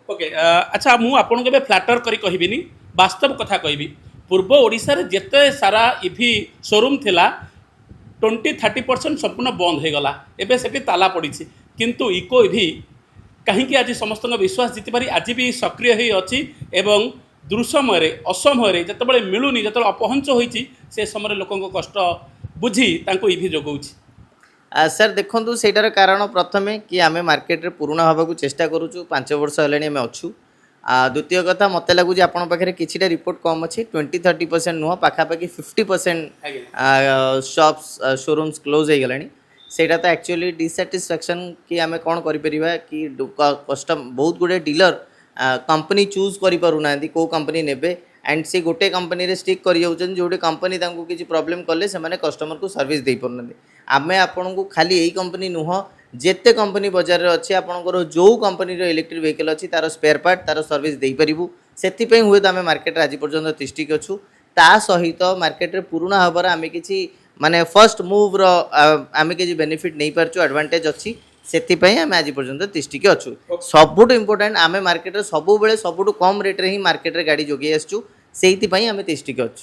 Okay अच्छा मु आपन के फ्लाटर करी कहबिनी वास्तव कथा कहबी पूर्व ओडिशा रे जेते सारा इभी शोरूम थिला 20-30% संपूर्ण बंद हो गला एबे सेठी ताला पड़ी किंतु इको इभी कहीं आज समस्त विश्वास जीति पारी आज भी सक्रिय ही अच्छी एवं दुसमय असमय जिते मिलूनी जो अपहंच होती से समय लोक कष्ट बुझी इभी जोगाऊँ सर देखो सेटार कारण प्रथम कि आम मार्केट रे पुराणा हवा को चेष्टा करूँ 5 वर्ष है आम अच्छू द्वितीय कथा मत लगुच आपण पाखे किसी रिपोर्ट कम अच्छी 20-30% नुह पाखापाखि 50% शॉप्स शोरूम्स क्लोज हो गला सेटा तो एक्चुअली डिसैटिस्फैक्शन कि आम कौन कर कि कस्टम बहुत गुड़े डीलर कंपनी चूज करना कौ कंपनी नेबे एंड से गोटे कंपनी रे स्टिक कर जो कंपनी किसी प्रॉब्लम कले से कस्टमर को सर्विस दे पारना आम आपन को खाली यही कंपनी नुह जेते कंपनी बाजार में अच्छी आपंकर जो कंपनी इलेक्ट्रिक व्हीकल अच्छी तार स्पेयर पार्ट तार सर्विस दे पारू से हुए तो आम मार्केट आज पर्यंत तिष्टिक अच्छू ता सहित मार्केट रे पुराणा हबार आम कि माने फर्स्ट मूव आम किसी बेनिफिट नहीं पार्चु एडवांटेज अच्छी से आम आज पर्यंत तिष्टिक अच्छू सबुठ इम्पोर्टाट आम मार्केट सब बेले सबुठ कम रेट रे ही मार्केट रे गाड़ी जोगे आसचु से आम तिष्टिक अच्छू।